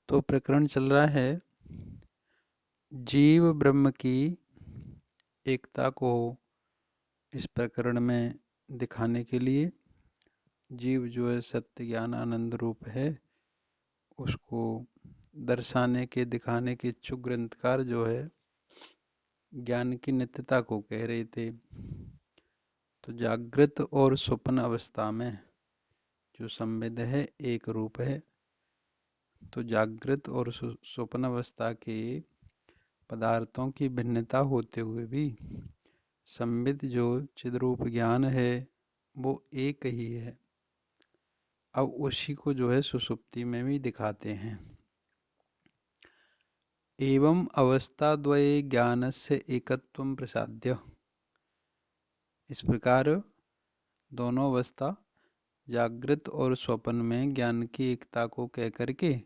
तो प्रकरण चल रहा है जीव ब्रह्म की एकता को इस प्रकरण में दिखाने के लिए जीव जो है सत्य ज्ञान आनंद रूप है उसको दर्शाने के दिखाने के इच्छुक ग्रंथकार जो है ज्ञान की नित्यता को कह रहे थे। तो जागृत और स्वप्न अवस्था में जो संवेद है एक रूप है। तो जागृत और स्वप्न अवस्था के पदार्थों की भिन्नता होते हुए भी संविद जो चिद्रूप ज्ञान है वो एक ही है। अब उसी को जो है सुषुप्ति में भी दिखाते हैं। एवं अवस्थाद्वये ज्ञानस्य एकत्वं प्रसाद्य। इस प्रकार दोनों अवस्था जागृत और स्वप्न में ज्ञान की एकता को कह करके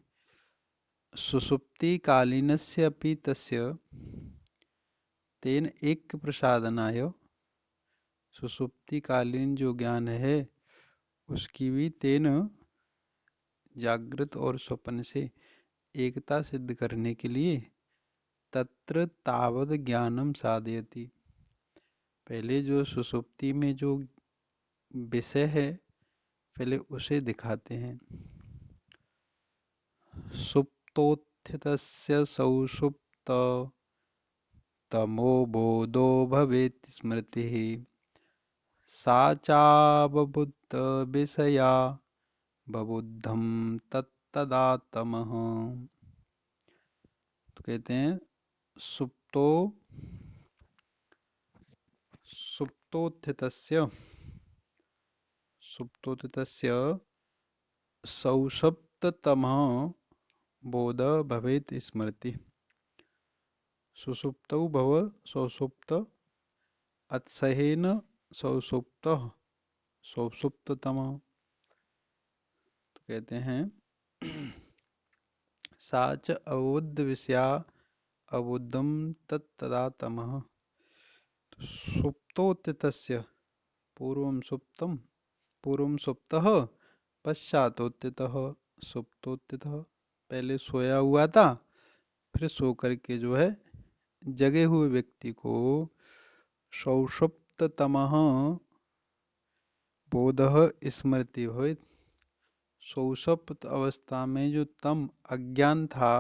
सुषुप्ति कालीनस्य अपि तस्य तेन एक प्रसादनाय, सुषुप्ति कालीन जो ज्ञान है उसकी भी तेन जागृत और स्वप्न से एकता सिद्ध करने के लिए तत्र तावद ज्ञानम साधयति। पहले जो सुषुप्ति में जो विषय है पहले उसे दिखाते हैं। सुप्तोत्थितस्य सौषुप्त तमो बोधो भवेत् स्मृतिः सा चावबुद्ध विषया बबुद्धम तत्तदा तमः। तो कहते हैं सुप्तोत्थितस्य सौषुप्ततमः बोध भवेत् स्मृति। सुषुप्तौ भव सौषुप्त अत्सहेन सौषुप्तः सौषुप्ततमः। तो कहते हैं सा च अबुद्ध विषया अबुद्धम तत्तदा तमः। सुप्तोत्थितस्य पूर्वं सुप्तः पश्चातोत्थितः सुप्तोत्थितः। पहले सोया हुआ था फिर सो करके जो है जगे हुए व्यक्ति को सौषुप्ततमः बोधः स्मृति भवेत्। सौषुप्त अवस्था में जो तम अज्ञान था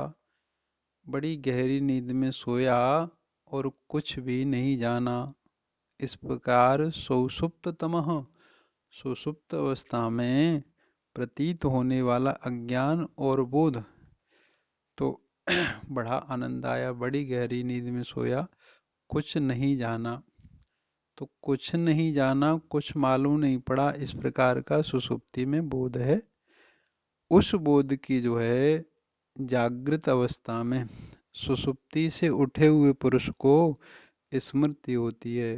बड़ी गहरी नींद में सोया और कुछ भी नहीं जाना। इस प्रकार सौषुप्ततमः सुषुप्त अवस्था में प्रतीत होने वाला अज्ञान और बोध। तो बड़ा आनंद आया, बड़ी गहरी नींद में सोया, कुछ नहीं जाना। तो कुछ नहीं जाना, कुछ मालूम नहीं पड़ा, इस प्रकार का सुषुप्ति में बोध है। उस बोध की जो है जागृत अवस्था में सुषुप्ति से उठे हुए पुरुष को स्मृति होती है।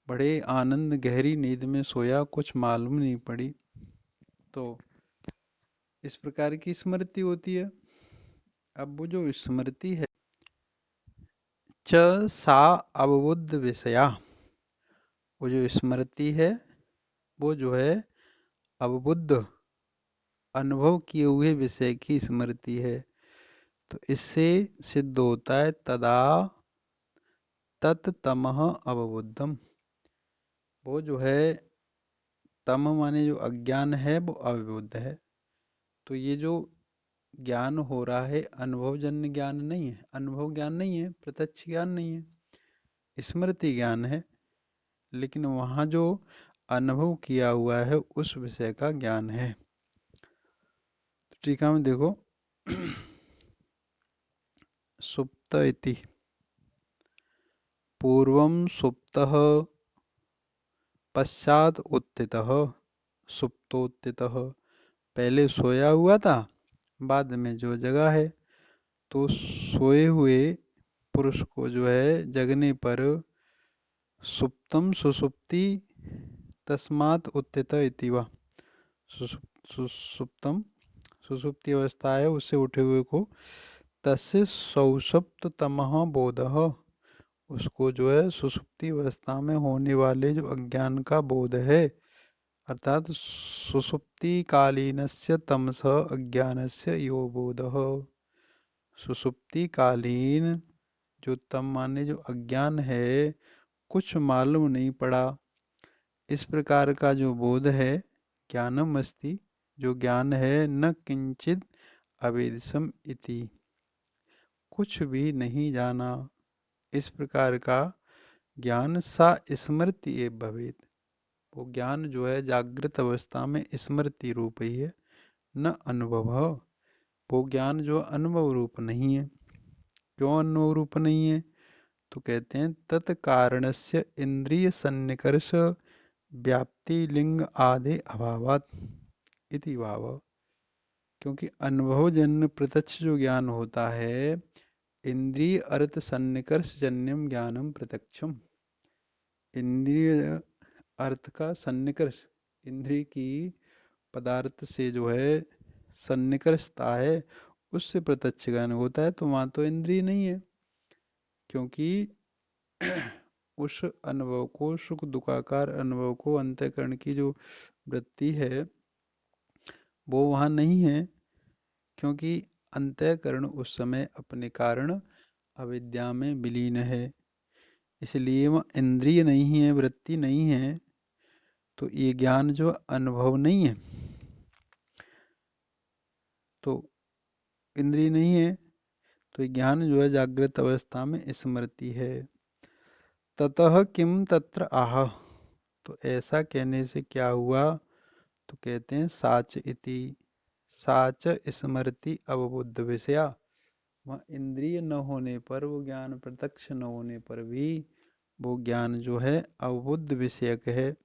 बड़े आनंद गहरी नींद में सोया, कुछ मालूम नहीं पड़ी, तो इस प्रकार की स्मृति होती है। अब वो जो स्मृति है च सा अवबुद्ध विषया, वो जो स्मृति है वो जो है अवबुद्ध अनुभव किए हुए विषय की स्मृति है। तो इससे सिद्ध होता है तदा तत्तमः अवबुद्धम। वो जो है तम माने जो अज्ञान है वो अविबुद्ध है। तो ये जो ज्ञान हो रहा है अनुभवजन्य ज्ञान नहीं है, अनुभव ज्ञान नहीं है, प्रत्यक्ष ज्ञान नहीं है, स्मृति ज्ञान है। लेकिन वहाँ जो अनुभव किया हुआ है उस विषय का ज्ञान है। तो टीका में देखो सुप्त इति पूर्वं सुप्तः पश्चात उत्थितः सुप्तोत्थितः। पहले सोया हुआ था बाद में जो जगा है। तो सोए हुए पुरुष को जो है जगने पर सुप्तम सुसुप्ति तस्मात् उत्थित इति वा। सुसुप्तम सुसुप्ति अवस्था है उससे उठे हुए को तस्य सौषुप्ततमः बोधः, उसको जो है सुसुप्ति अवस्था में होने वाले जो अज्ञान का बोध है, अर्थात सुषुप्तिकालीनस्य तमसः अज्ञानस्य यो बोधः। सुषुप्तिकालीन जो तम माने जो अज्ञान है, कुछ मालूम नहीं पड़ा, इस प्रकार का जो बोध है, ज्ञानम अस्ति, जो ज्ञान है, न किंचित अवेदिशम इति, कुछ भी नहीं जाना, इस प्रकार का ज्ञान सा स्मृति एव भवेत। वो ज्ञान जो है जागृत अवस्था में स्मृति रूप ही है, न अनुभव। वो ज्ञान जो अनुभव रूप नहीं है। क्यों अनुभव रूप नहीं है? तो कहते हैं तत्कारणस्य इंद्रिय सन्निकर्ष व्याप्ति लिंग आदि अभावात इति भाव। क्योंकि अनुभवजन्य प्रत्यक्ष जो ज्ञान होता है, इंद्रिय अर्थ सन्निकर्ष जन्यम ज्ञानम प्रत्यक्षम, इंद्रिय अर्थ का सन्निकर्ष, इंद्रिय की पदार्थ से जो है सन्निकर्षता है, उससे प्रत्यक्ष ज्ञान होता है। तो वहां तो इंद्रिय नहीं है, क्योंकि उस अनुभव को, सुख दुखाकार अनुभव को, अंतःकरण की जो वृत्ति है वो वहां नहीं है, क्योंकि अंतःकरण उस समय अपने कारण अविद्या में विलीन है, इसलिए वह इंद्रिय नहीं है, वृत्ति नहीं है। तो ये ज्ञान जो अनुभव नहीं है, तो इंद्रिय नहीं है, तो ये ज्ञान जो है जागृत अवस्था में स्मृति है। ततः किम तत्र आह, तो ऐसा कहने से क्या हुआ? तो कहते हैं साच इति, साच स्मृति अवबुद्ध विषया। वह इंद्रिय न होने पर, वो ज्ञान प्रत्यक्ष न होने पर भी वो ज्ञान जो है अवबुद्ध विषयक है।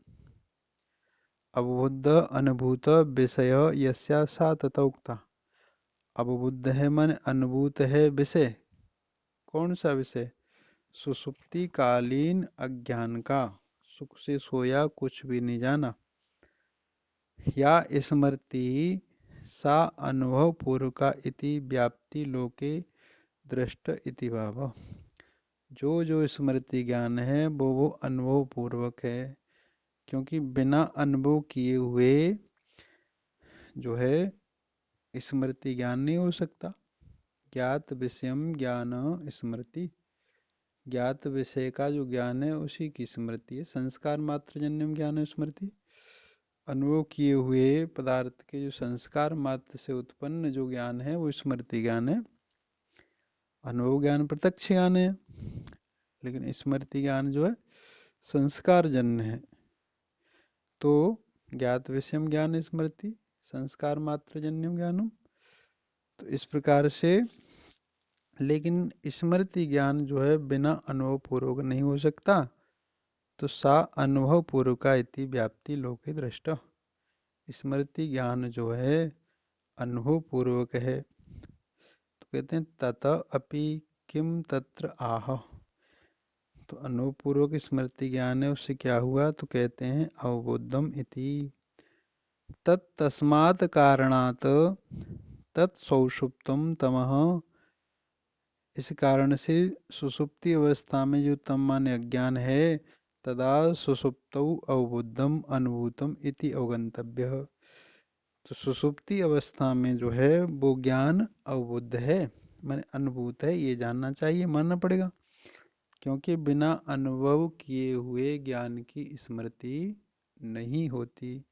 अवबुद्ध अनुभूत विषय यस्या सा तथा उक्ता। अवबुद्ध है मन अनुभूत है विषय। कौन सा विषय? सुषुप्ति कालीन अज्ञान का, सुख से सोया कुछ भी नहीं जाना। या स्मृति सा अनुभव पूर्वका इति व्याप्ति लोके दृष्ट इति भाव। जो जो स्मृति ज्ञान है वो अनुभव पूर्वक है, क्योंकि बिना अनुभव किए हुए जो है स्मृति ज्ञान नहीं हो सकता। ज्ञात विषयम ज्ञान स्मृति, ज्ञात विषय का जो ज्ञान है उसी की स्मृति है। संस्कार मात्र जन्यम ज्ञान है स्मृति। अनुभव किए हुए पदार्थ के जो संस्कार मात्र से उत्पन्न जो ज्ञान है वो स्मृति ज्ञान है। अनुभव ज्ञान प्रत्यक्ष ज्ञान है, लेकिन स्मृति ज्ञान जो है संस्कार जन्य है। तो ज्ञात विषयम ज्ञान स्मृति, संस्कार मात्र जन्यम ज्ञानम। तो इस प्रकार से, लेकिन स्मृति ज्ञान जो है बिना अनुभव पूर्वक नहीं हो सकता। तो सा अनुभव पूर्वका इति व्याप्ति लोके दृष्ट, स्मृति ज्ञान जो है अनुभव पूर्वक है। तो कहते हैं तत अपि किम तत्र आह, तो अनुभव पूर्वक स्मृति ज्ञान है, उससे क्या हुआ? तो कहते हैं अवबुद्धम इति तत्तस्मात् कारणात् तत्सौषुप्तम तमः, इस कारण से सुषुप्ति अवस्था में जो तम माने अज्ञान है, तदा सुषुप्तौ अवबुद्धम अनुभूतम इति अवगंतव्य। तो सुषुप्ति अवस्था में जो है वो ज्ञान अवबुद्ध है, माने अनुभूत है, ये जानना चाहिए, मानना पड़ेगा। क्योंकि बिना अनुभव किए हुए ज्ञान की स्मृति नहीं होती,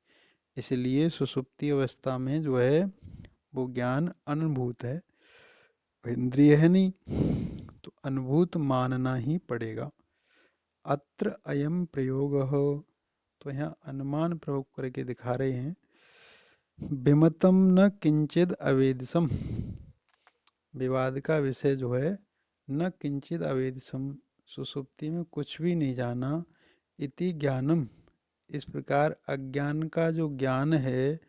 इसलिए सुषुप्ति अवस्था में जो है वो ज्ञान अनुभूत है, इंद्रिय है नहीं, तो अनुभूत मानना ही पड़ेगा। अत्र अयम प्रयोग हो, तो यहाँ अनुमान प्रयोग करके दिखा रहे हैं। विमतम न किंचिद अवेदिशम, विवाद का विषय जो है न किंचिद अवेदिशम, सुसुप्ति में कुछ भी नहीं जाना, इति ज्ञानम, इस प्रकार अज्ञान का जो ज्ञान है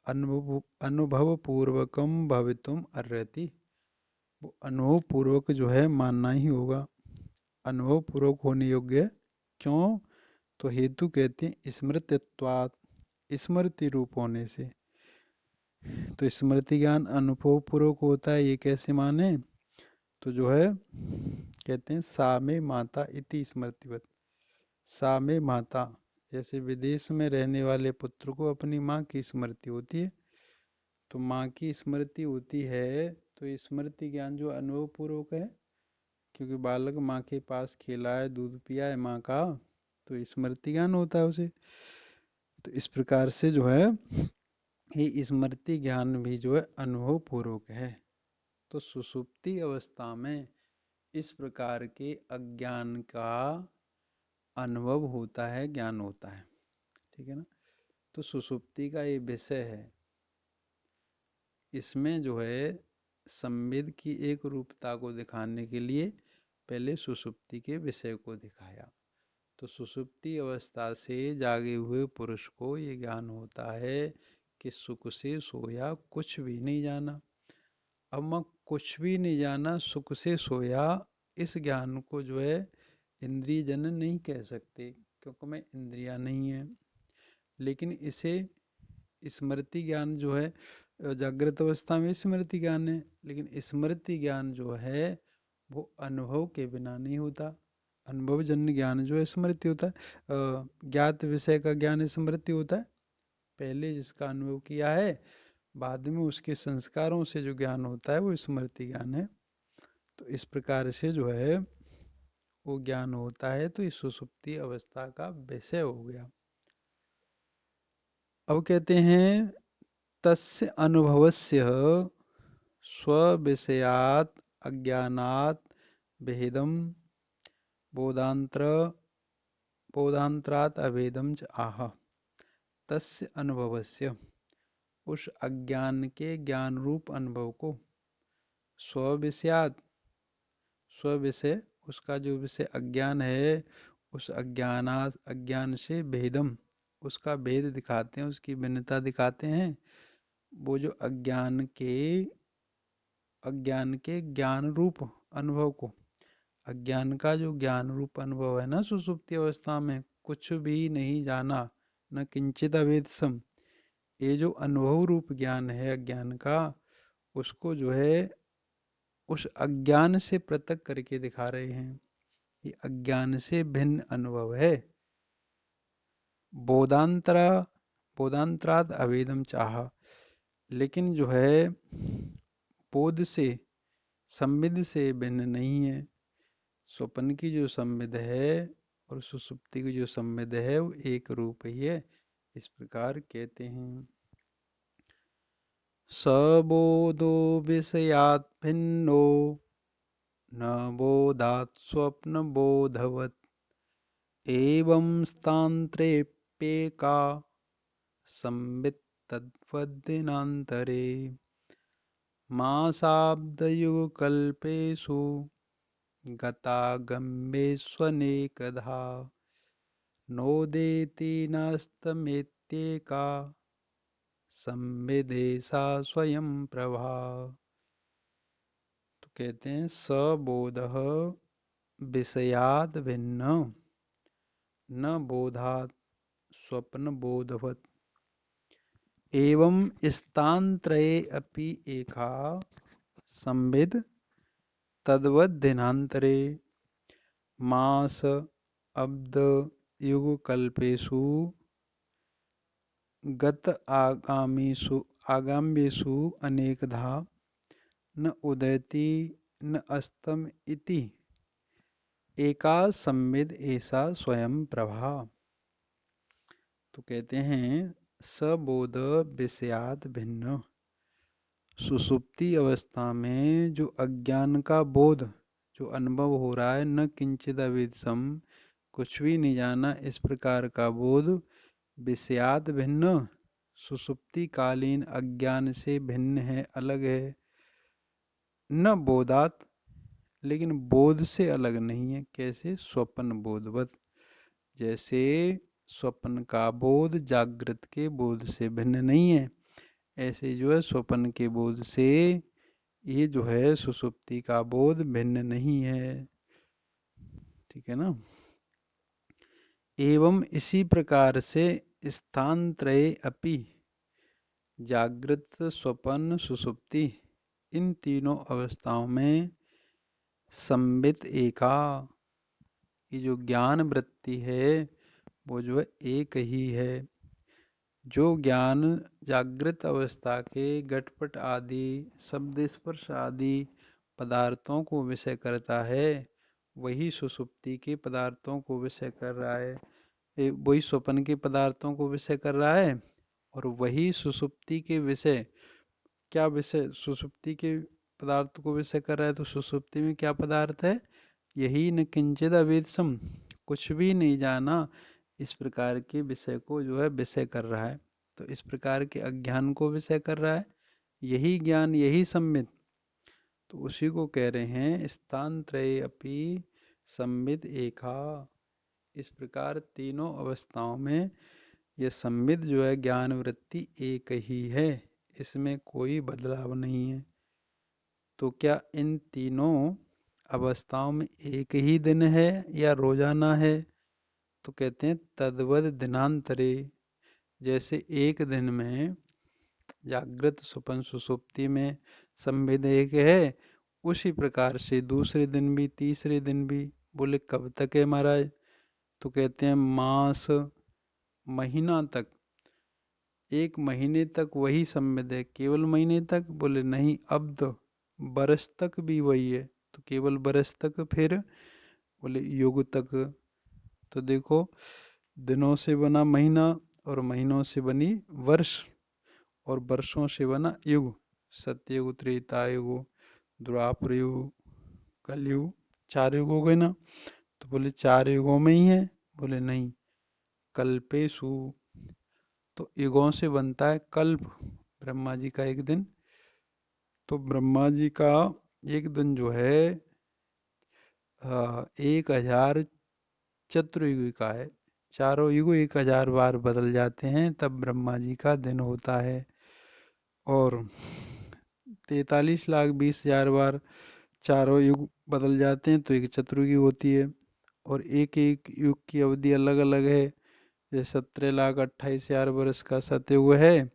अनुभव पूर्वकम भवितुम अर्हति, वो अनुभव पूर्वक जो है मानना ही होगा, अनुभव पूर्वक होने योग्य। क्यों? तो हेतु कहते हैं स्मृतित्वात्, स्मृति रूप होने से। तो स्मृति ज्ञान अनुभव पूर्वक होता है, ये कैसे माने? तो जो है कहते हैं सा में माता इति स्मृतिवत, सा में माता, जैसे विदेश में रहने वाले पुत्र को अपनी माँ की स्मृति होती है, तो माँ की स्मृति होती है, तो स्मृति ज्ञान जो अनुभव पूर्वक है, क्योंकि बालक माँ के पास खेला है, दूध पिया है माँ का, तो स्मृति ज्ञान होता है उसे। तो इस प्रकार से जो है ये स्मृति ज्ञान भी जो है अनुभव पूर्वक है। तो सुषुप्ति अवस्था में इस प्रकार के अज्ञान का अनुभव होता है, ज्ञान होता है। ठीक है ना। तो सुषुप्ति का ये विषय है। इसमें जो है संवेद की एक रूपता को दिखाने के लिए पहले सुषुप्ति के विषय को दिखाया। तो सुषुप्ति अवस्था से जागे हुए पुरुष को ये ज्ञान होता है कि सुख से सोया, कुछ भी नहीं जाना। अब मैं कुछ भी नहीं जाना, सुख से सोया, इस ज्ञान को जो है इंद्रिय जन नहीं कह सकते, क्योंकि मैं इंद्रिया नहीं है। लेकिन इसे स्मृति ज्ञान जो है, जागृत अवस्था में स्मृति ज्ञान है, लेकिन स्मृति ज्ञान जो है वो अनुभव के बिना नहीं होता। अनुभवजन्य ज्ञान जो है स्मृति होता है। ज्ञात विषय का ज्ञान स्मृति होता है, पहले जिसका अनुभव किया है, बाद में उसके संस्कारों से जो ज्ञान होता है वो स्मृति ज्ञान है। तो इस प्रकार से जो है वो ज्ञान होता है, तो इस सुषुप्ति अवस्था का विषय हो गया। अब कहते हैं तस्य अनुभवस्य स्वविषयात् अज्ञानात् भेदम बोधांतरात् अभेदम च आह। तस्य अनुभवस्य, उस अज्ञान के ज्ञान रूप अनुभव को, स्वविषयात्, स्वविषय, उसका जो विषय अज्ञान है, उस अज्ञानात्, अज्ञान से भेदम, उसका भेद दिखाते हैं, उसकी भिन्नता दिखाते हैं। वो जो अज्ञान के ज्ञान रूप अनुभव को, अज्ञान का जो ज्ञान रूप अनुभव है ना सुषुप्ति अवस्था में, कुछ भी नहीं जाना, न किंचित अवेद सम, ये जो अनुभव रूप ज्ञान है अज्ञान का, उसको जो है उस अज्ञान से पृथक करके दिखा रहे हैं। ये अज्ञान से भिन्न अनुभव है। बोधांतरा बोधांतराद अवेदम चाह, लेकिन जो है बोध से, संविद से भिन्न नहीं है। स्वप्न की जो संविद है और सुसुप्ति की जो संविद है वो एक रूप ही है, इस प्रकार कहते हैं। सबोधो विषयात् भिन्नो न बोधात् स्वप्न बोधवत् एवं स्थान्त्रेऽप्येका संवित् तद्वद्दिनान्तरे मासाब्दयुगकल्पेषु गतागम्येष्वनेकधा नोदेति नास्तमेत्येका संविदेशा स्वयं प्रभा। तो कहते हैं सबोधः विषयाद् भिन्न न बोधात् स्वप्न बोधवत् एवं स्थानत्रये अपि एका संविद तद्वद्दिनान्तरे मास अब्द युगकल्पेषु गत आगाम्येषु अनेकधा न उदयति न अस्तम इति एका संविद ऐसा स्वयं प्रभा। तो कहते हैं सबोध विषयात् भिन्न, सुषुप्ति अवस्था में जो अज्ञान का बोध, जो अनुभव हो रहा है, न किंचित अविद्सम, कुछ भी नहीं जाना, इस प्रकार का बोध, विषयात् भिन्न, सुषुप्ति कालीन अज्ञान से भिन्न है, अलग है। न बोधात, लेकिन बोध से अलग नहीं है। कैसे? स्वप्न बोधवत, जैसे स्वप्न का बोध जागृत के बोध से भिन्न नहीं है, ऐसे जो है स्वप्न के बोध से ये जो है सुषुप्ति का बोध भिन्न नहीं है। ठीक है ना। एवं इसी प्रकार से स्थानत्रये अपि, जागृत स्वप्न सुषुप्ति, इन तीनों अवस्थाओं में संवित एका, ये जो ज्ञान वृत्ति है वो जो है एक ही है। जो ज्ञान जागृत अवस्था के घटपट आदि शब्द स्पर्श आदि पदार्थों को विषय करता है, वही सुषुप्ति के पदार्थों को विषय कर रहा है। वही स्वप्न के पदार्थों को विषय कर रहा है, और वही सुषुप्ति के विषय, क्या विषय, सुषुप्ति के पदार्थ को विषय कर रहा है। तो सुषुप्ति में क्या पदार्थ है? यही न किंचित अवेद्यम, कुछ भी नहीं जाना, इस प्रकार के विषय को जो है विषय कर रहा है। तो इस प्रकार के अज्ञान को विषय कर रहा है, यही ज्ञान, यही सम्मित। तो उसी को कह रहे हैं स्थान त्रय अपि सम्मित एका। इस प्रकार तीनों अवस्थाओं में ये सम्मित जो है ज्ञान वृत्ति एक ही है, इसमें कोई बदलाव नहीं है। तो क्या इन तीनों अवस्थाओं में एक ही दिन है या रोजाना है? तो कहते हैं तद्वद दिनांतरे, जैसे एक दिन में जागृत स्वप्न सुषुप्ति में संभेद एक है, उसी प्रकार से दूसरे दिन भी, तीसरे दिन भी। बोले कब तक है महाराज? तो कहते हैं मास, महीना तक, एक महीने तक वही संभेद है। केवल महीने तक? बोले नहीं, अब तो बरस तक भी वही है। तो केवल बरस तक, फिर बोले युग तक। तो देखो, दिनों से बना महीना, और महीनों से बनी वर्ष, और वर्षों से बना युग। सत्ययुग, त्रेता युग, द्वापर युग, कलयुग, 4 युग हो गए ना। तो बोले 4 युगों में ही है? बोले नहीं, कल्पेशु। तो युगों से बनता है कल्प, ब्रह्मा जी का एक दिन। तो ब्रह्मा जी का एक दिन जो है 1000 चतुर्युग का है। चारों युग 1000 बार बदल जाते हैं, तब ब्रह्मा जी का दिन होता है। और 43,20,000 बार चारों युग बदल जाते हैं तो एक चतुर्युगी होती है। और एक एक युग की अवधि अलग अलग है। जैसे 17,28,000 वर्ष का सतयुग है,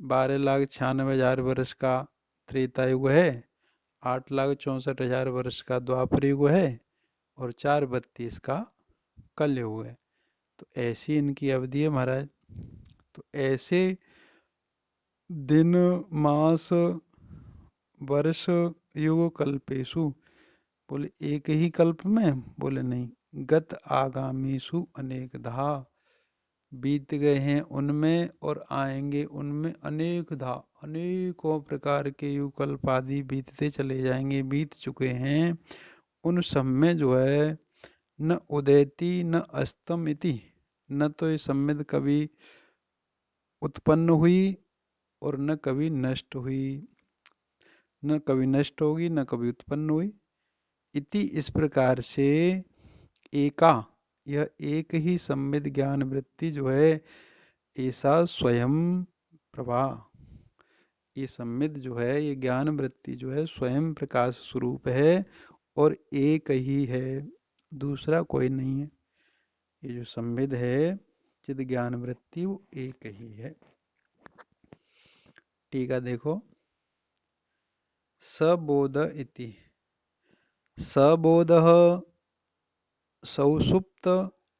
12,96,000 वर्ष का त्रेता युग है, 8,64,000 वर्ष का द्वापर युग है, और 4,32 का कलयुग है। तो ऐसी इनकी अवधि है महाराज। तो ऐसे दिन, मास, वर्ष, युग, कल्पेशु। बोले एक ही कल्प में? बोले नहीं, गत आगामीसु अनेकधा, बीत गए हैं उनमें और आएंगे उनमें अनेकधा, अनेकों प्रकार के युग कल्प आदि बीतते चले जाएंगे, बीत चुके हैं। उन सब में जो है न उदयति न अस्तम इति, न तो ये सम्मिद कभी उत्पन्न हुई और न कभी नष्ट हुई, न कभी नष्ट होगी न कभी उत्पन्न हुई। इति, इस प्रकार से एका, यह एक ही सम्मिद ज्ञान वृत्ति जो है, ऐसा स्वयं प्रभा, ये सम्मिद जो है, ये ज्ञान वृत्ति जो है स्वयं प्रकाश स्वरूप है, और एक ही है, दूसरा कोई नहीं है। ये जो सम्मिद है चिद ज्ञान वृत्ति, वो एक ही है। टीका देखो, सबोध इति, सबोध सौसुप्त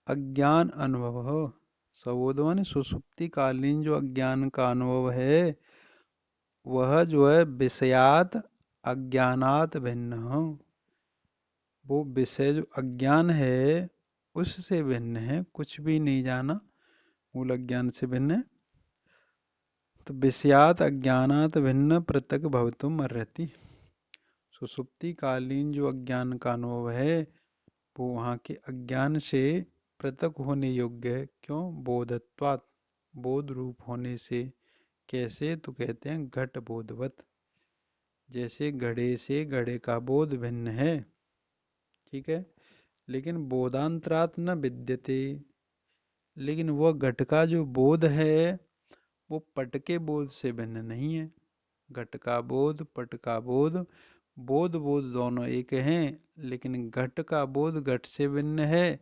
अज्ञान अनुभव। सबोध माने सुसुप्ति कालीन जो अज्ञान का अनुभव है, वह जो है विषयात अज्ञानात भिन्न, वो विषय जो अज्ञान है उससे भिन्न है, कुछ भी नहीं जाना, मूल अज्ञान से भिन्न है। तो विषयात अज्ञानात भिन्न पृथक भवतुम अर्हति। सुसुप्ति कालीन जो अज्ञान का अनुभव है, वो वहाँ के अज्ञान से पृथक होने योग्य है। क्यों? बोधत्वात्, बोध रूप होने से। कैसे? तो कहते हैं घट बोधवत, जैसे घड़े से घड़े का बोध भिन्न है, ठीक है, लेकिन बोधांतरात न विद्यते, लेकिन वह घट का जो बोध है वो पट के बोध से भिन्न नहीं है। घट का बोध, पट का बोध, बोध बोध दोनों एक हैं, लेकिन घट का बोध घट से भिन्न है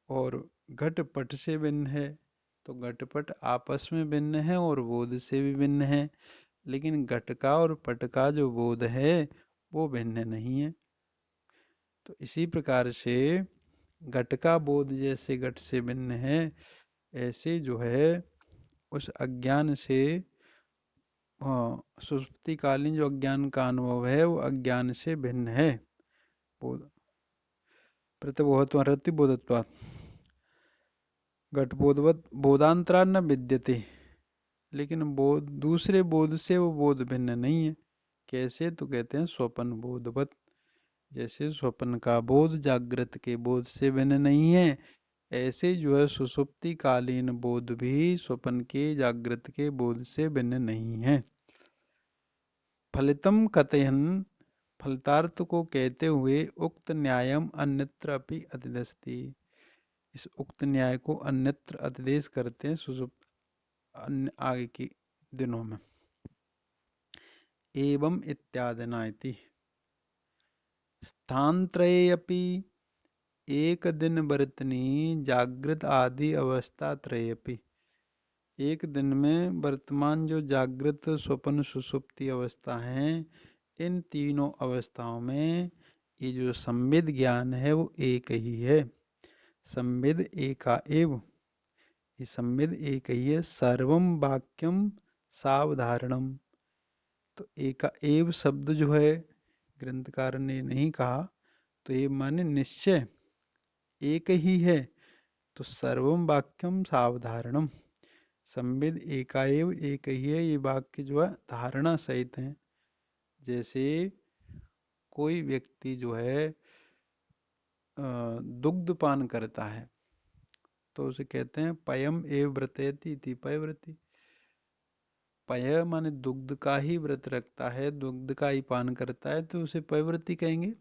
और घट पट से भिन्न है। तो घटपट आपस में भिन्न है और बोध से भी भिन्न है, लेकिन घट का और पट का जो बोध है वो भिन्न नहीं है। तो इसी प्रकार से घट का बोध जैसे घट से भिन्न है, ऐसे जो है उस अज्ञान से, हाँ, सुषुप्तिकालीन जो अज्ञान का अनुभव है वो अज्ञान से भिन्न है। बोध प्रतिबोधत्व रतिबोधत्वात् घटबोधवत बोधांतरा न विद्यते, लेकिन बोध दूसरे बोध से वो बोध भिन्न नहीं है। कैसे? तो कहते हैं स्वप्न बोधवत, जैसे स्वप्न का बोध जागृत के बोध से भिन्न नहीं है, ऐसे जो है सुषुप्ति कालीन बोध भी स्वप्न के जागृत के बोध से भिन्न नहीं है। फलितम कथयन, फलितार्थ को कहते हुए उक्त न्यायम अन्यत्र अपि अतिदस्ति, इस उक्त न्याय को अन्यत्र अतिदेश करते हैं सुषुप्त अन्य आगे के दिनों में। एवं इत्यादिना इति स्थानत्रयेऽपि एक दिन वर्तनी जागृत आदि अवस्था त्रयेऽपि, एक दिन में वर्तमान जो जागृत स्वप्न सुषुप्ति अवस्था है, इन तीनों अवस्थाओं में ये जो संविद ज्ञान है वो एक ही है। संविद एका एव, ये संविद एक ही है। सर्वम वाक्यम सावधारणम, तो एका एव शब्द जो है ग्रंथकार ने नहीं कहा, तो ये माने निश्चय एक ही है। तो सर्वम वाक्यम सावधारणम, संविद एकाएव एक ही है, ये वाक्य जो है धारणा सहित है। जैसे कोई व्यक्ति जो है दुग्ध पान करता है, तो उसे कहते हैं पयम एव व्रतयति इति पयव्रती। पय माने दुग्ध का ही व्रत रखता है, दुग्ध का ही पान करता है, तो उसे पयव्रती कहेंगे,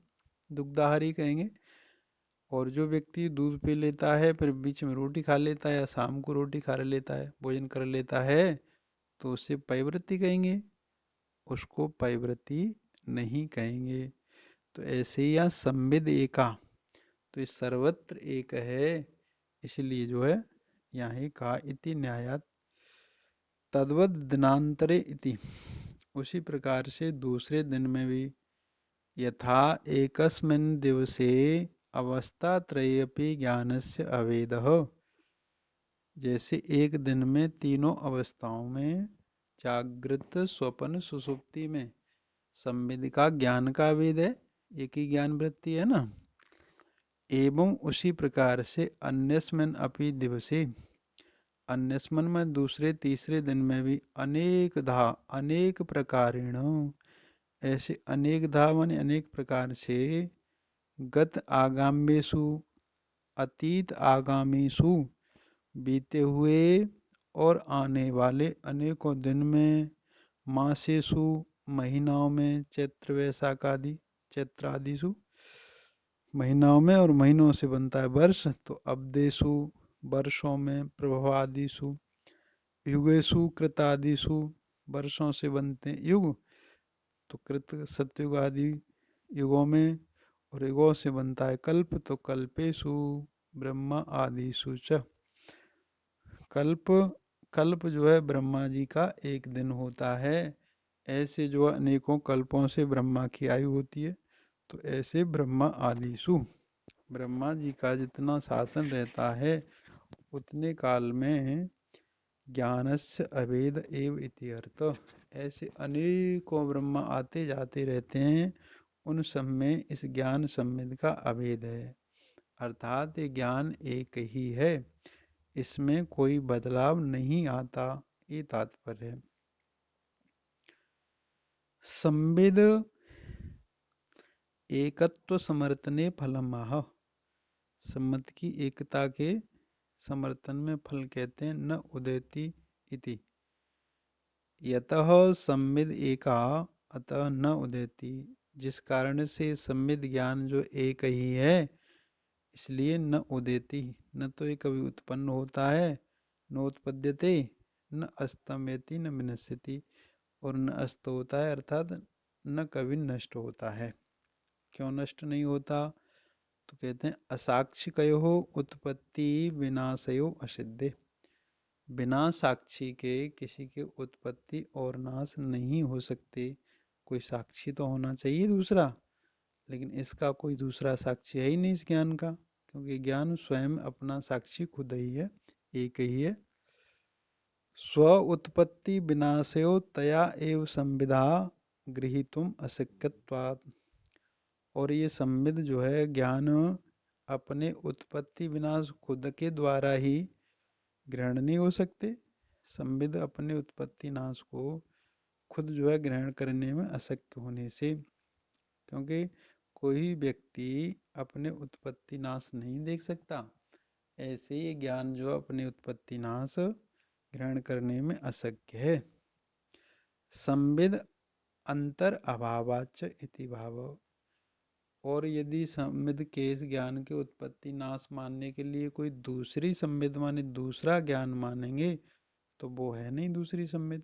दुग्धाहारी कहेंगे। और जो व्यक्ति दूध पी लेता है फिर बीच में रोटी खा लेता है या शाम को रोटी खा लेता है, भोजन कर लेता है, तो उसे पयव्रती कहेंगे, उसको पयव्रती नहीं कहेंगे। तो ऐसे ही यहाँ संविद एका, तो इस सर्वत्र एक है, इसलिए जो है यहाँ कहा इति न्यायात तद्वद दिनांतरे इति, उसी प्रकार से दूसरे दिन में भी यथा एकस्मिन् दिवसे अवस्था त्रयेऽपि ज्ञानस्य अवेदः, जैसे एक दिन में तीनों अवस्थाओं में जागृत स्वप्न सुषुप्ति में संविद का ज्ञान का वेद है, एक ही ज्ञान वृत्ति है ना। एवं उसी प्रकार से अन्यस्मिन् अपि दिवसे, अन्यस्मिन् में दूसरे तीसरे दिन में भी अनेकधा अनेक प्रकारेण, ऐसे अनेकधा माने अनेक प्रकार से गत आगाम्येषु अतीत आगामीषु बीते हुए और आने वाले अनेकों दिन में, मासेषु महीनाओं में, चैत्र वैशाख आदि चैत्रादिषु महीनाओं में, और महीनों से बनता है वर्ष, तो अब्देषु वर्षों में, प्रभवादिषु युगेषु कृतादिषु वर्षों से बनते हैं युग, तो कृत सतयुग आदि युगों में, और युगों से बनता है कल्प, तो कल्पेषु ब्रह्मा आदिषु च, कल्प कल्प जो है ब्रह्मा जी का एक दिन होता है, ऐसे जो अनेकों कल्पों से ब्रह्मा की आयु होती है, तो ऐसे ब्रह्मा आदिषु, ब्रह्मा जी का जितना शासन रहता है उतने काल में ज्ञानस्य अभेद एव इति अर्थ, ऐसे अनेकों ब्रह्मा आते जाते रहते हैं, उन सब में इस ज्ञान संविद का अभेद है, अर्थात ये ज्ञान एक ही है, इसमें कोई बदलाव नहीं आता, ये तात्पर्य है। संविद एकत्व समर्थने फलम आह, सम्मत की एकता के समर्थन में फल कहते हैं न उदेति इति, यतः संविद एका अतः न उदेति, जिस कारण से संविद ज्ञान जो एक ही है इसलिए न उदेति, न तो ये कभी उत्पन्न होता है, न उत्पद्यते, न अस्तम्यति न विनश्यति, और न अस्त होता है, अर्थात न कभी नष्ट होता है। क्यों नष्ट नहीं होता? तो कहते हैं असाक्षिकयो उत्पत्ति विनाशयो असिद्धे, बिना साक्षी के किसी की उत्पत्ति और नाश नहीं हो सकते। कोई साक्षी तो होना चाहिए दूसरा, लेकिन इसका कोई दूसरा साक्षी है ही नहीं इस ज्ञान का, क्योंकि ज्ञान स्वयं अपना साक्षी खुद ही है, एक ही है। स्व उत्पत्ति विनाशयो तया एव संविदा गृहीतुम अशक्यत्वात्। और ये संविद जो है ज्ञान अपने उत्पत्ति विनाश खुद के द्वारा ही ग्रहण नहीं हो सकते। संविद अपने उत्पत्ति नाश को खुद जो है ग्रहण करने में अशक्य होने से, क्योंकि कोई व्यक्ति अपने उत्पत्ति नाश नहीं देख सकता, ऐसे ही ज्ञान जो अपने उत्पत्ति नाश ग्रहण करने में अशक्य है। संविद अंतर अभावाच इति भाव। और यदि संविद के इस ज्ञान के उत्पत्ति नाश मानने के लिए कोई दूसरी संविद माने दूसरा ज्ञान मानेंगे तो वो है नहीं दूसरी संविद,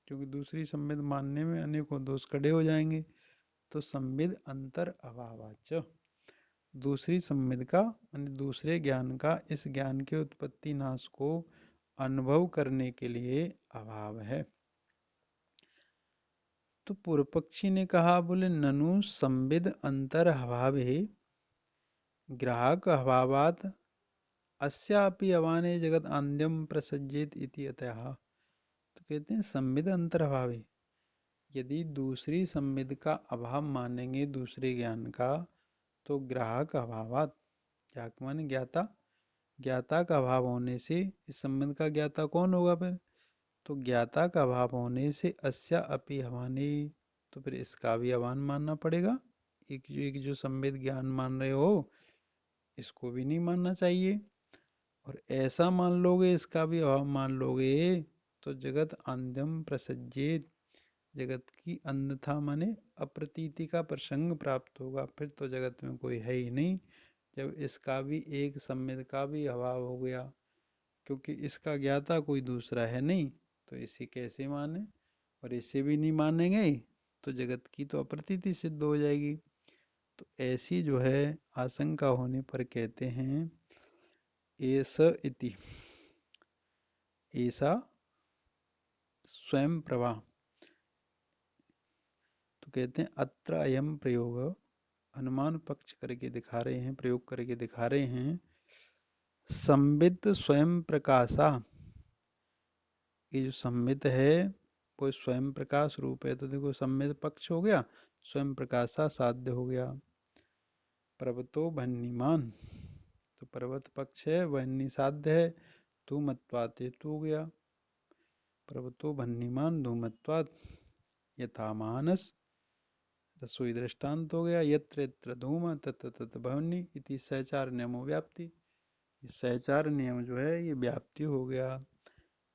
क्योंकि दूसरी संविद मानने में अनेकों दोष खड़े हो जाएंगे। तो संविद अंतर अभावाच, दूसरी संविद का यानी दूसरे ज्ञान का इस ज्ञान के उत्पत्ति नाश को अनुभव करने के लिए अभाव है। तो पूर्व पक्षी ने कहा, बोले ननु संविद अंतर अभावे ग्राहक अभावात अस्यापि अवाने जगत आद्यम प्रसज्जेत इति अतः। तो कहते हैं संविद अंतर अभावे, यदि दूसरी संविद का अभाव मानेंगे दूसरे ज्ञान का, तो ग्राहक अभावात, क्या माने ज्ञाता, ज्ञाता का अभाव होने से इस संबंध का ज्ञाता कौन होगा फिर, तो ज्ञाता का अभाव होने से अस्या अपि हवानी, तो फिर इसका भी अभान मानना पड़ेगा। एक जो संवेद ज्ञान मान रहे हो इसको भी नहीं मानना चाहिए, और ऐसा मान लोगे इसका भी अभाव मान लोगे तो जगत अंधम प्रसज्जेत, जगत की अन्यथा माने अप्रतीति का प्रसंग प्राप्त होगा, फिर तो जगत में कोई है ही नहीं जब इसका भी एक संवेद का भी अभाव हो गया, क्योंकि इसका ज्ञाता कोई दूसरा है नहीं, तो इसे कैसे माने, और इसे भी नहीं मानेंगे तो जगत की तो अप्रतीति सिद्ध हो जाएगी। तो ऐसी जो है आशंका होने पर कहते हैं एस इति, ऐसा स्वयं प्रवाह। तो कहते हैं अत्र अयम प्रयोग, अनुमान पक्ष करके दिखा रहे हैं, प्रयोग करके दिखा रहे हैं, संवित स्वयं प्रकाशा, ये जो संवित है वो स्वयं प्रकाश रूप है। तो देखो संवित पक्ष हो गया, स्वयं प्रकाशा साध्य हो गया। पर्वतो भन्निमान, तो पर्वत पक्ष है, वन्नी साध्य है, धूमत्वात् हेतु हो गया। पर्वतो भन्निमान धूमत्वात्, यथा मानस रसोई दृष्टांत हो गया, यत्र यत्र धूम तत्र तत्र भवनी इति सहचार नियमो व्याप्ति, सहचार नियम जो है ये व्याप्ति हो गया।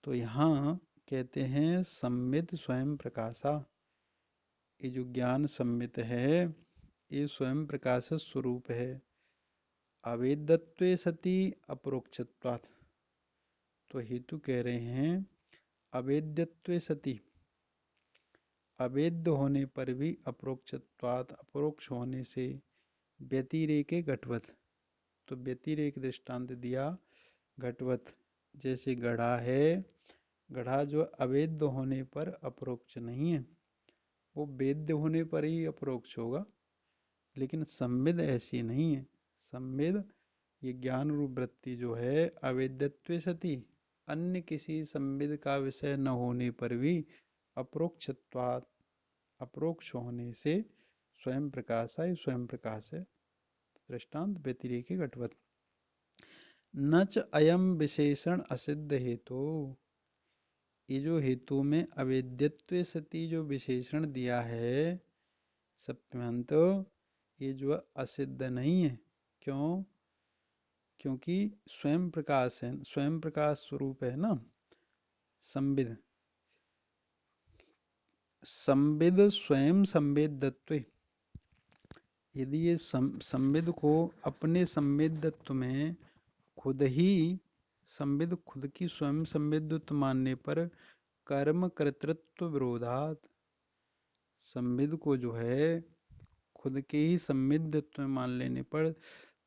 तो यहाँ कहते हैं संवित स्वयं प्रकाशा, ये जो ज्ञान संवित है ये स्वयं प्रकाश स्वरूप है। अवेद्यत्वे सति अपरोक्षत्वात्, तो हेतु कह रहे हैं अवेद्यत्वे सति, अवेद्य होने पर भी अपरोक्षत्वात्, अपरोक्ष होने से, व्यतिरेके घटवत, तो व्यतिरेक दृष्टांत दिया घटवत, जैसे घड़ा है, घड़ा जो अवेद्य होने पर अपरोक्ष नहीं है, वो वेद्य होने पर ही अपरोक्ष होगा, लेकिन संविद ऐसी नहीं है। संविद ये ज्ञान रूप वृत्ति जो है अवेद्यत्वे सति, अन्य किसी संविद का विषय न होने पर भी अपरोक्षत्वात्, अपरोक्ष होने से स्वयं प्रकाश है, स्वयं प्रकाश है। दृष्टांत व्यतिरेके घटवत। न च अयम विशेषण असिद्ध हेतु, ये जो हेतु में अवेद्यत्व सती जो विशेषण दिया है सप्तम्यंत, ये जो असिद्ध नहीं है। क्यों, क्योंकि स्वयं प्रकाश है, स्वयं प्रकाश स्वरूप है ना संविद, संविद स्वयं संवेद्यत्व, यदि ये संविद को अपने संवेद्यत्व में खुद ही, संविद खुद की स्वयं संवेद्यत्व मानने पर कर्म कर्तृत्व विरोधात, संविद को जो है खुद के ही संविद्यत्व में मान लेने पर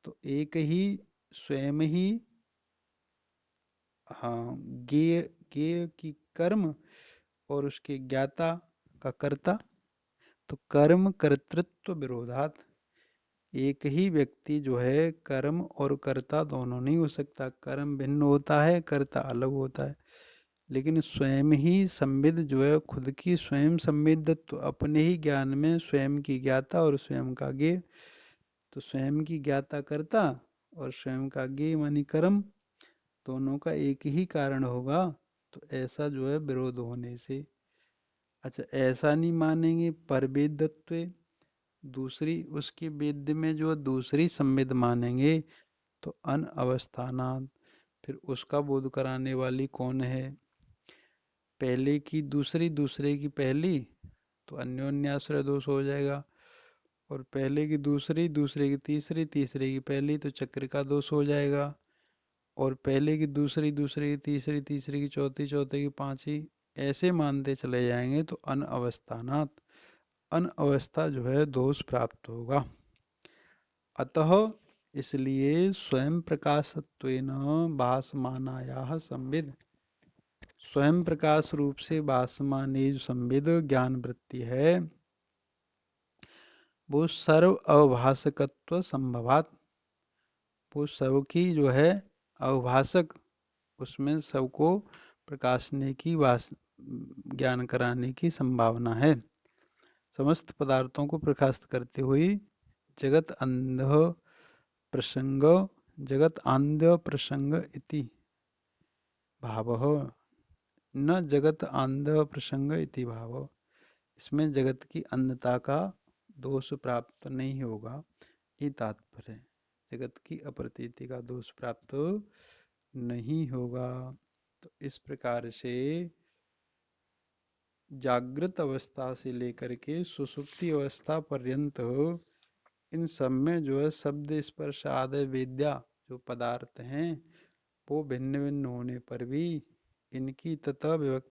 तो एक ही स्वयं ही, हाँ, ज्ञेय, ज्ञेय की कर्म और उसके ज्ञाता का कर्ता, तो कर्म कर्तृत्व विरोधात, एक ही व्यक्ति जो है कर्म और कर्ता दोनों नहीं हो सकता। कर्म भिन्न होता है, कर्ता अलग होता है। लेकिन स्वयं ही संविद जो है, खुद की स्वयं संविदत्व, अपने ही ज्ञान में स्वयं की ज्ञाता और स्वयं का ज्ञेय। तो स्वयं की ज्ञाता कर्ता और स्वयं का ज्ञेय मानी कर्म, दोनों का एक ही कारण होगा। तो ऐसा जो है विरोध होने से, अच्छा ऐसा नहीं मानेंगे परवेदत्व, दूसरी उसकी वेद्य में जो दूसरी संविद मानेंगे, तो अनअवस्थानात्, फिर उसका बोध कराने वाली कौन है? पहले की दूसरी, दूसरे की पहली, तो अन्योन्याश्रय दोष हो जाएगा। और पहले की दूसरी, दूसरे की तीसरी, तीसरे की पहली, तो चक्र का दोष हो जाएगा। और पहले की दूसरी, दूसरे की तीसरी, तीसरे की चौथी, चौथे की पांचवी, ऐसे मानते चले जाएंगे तो अनअवस्थानात्, अनअवस्था जो है दोष प्राप्त होगा। अतः इसलिए स्वयं प्रकाशत्वेन भासमानायाः संविद, स्वयं प्रकाश रूप से भासमान जो संविद ज्ञान वृत्ति है, वो सर्व अवभाषकत्व संभवात, वो सब की जो है अवभाषक, उसमें सबको प्रकाशने की, ज्ञान कराने की संभावना है। समस्त पदार्थों को प्रकाशित करते हुए जगत अंध प्रसंग, जगत आंध प्रसंग इति भावः, न जगत आंध प्रसंग इति भाव, इसमें जगत की अंधता का दोष प्राप्त नहीं होगा, ये तात्पर्य है। जगत की अप्रतीति का दोष प्राप्त नहीं होगा। तो इस प्रकार से जागृत अवस्था से लेकर के सुसुप्ति अवस्था पर्यंत इन सब में जो है शब्द स्पर्श आदि वेद्या जो पदार्थ हैं, वो भिन्न भिन्न होने पर भी इनकी तथा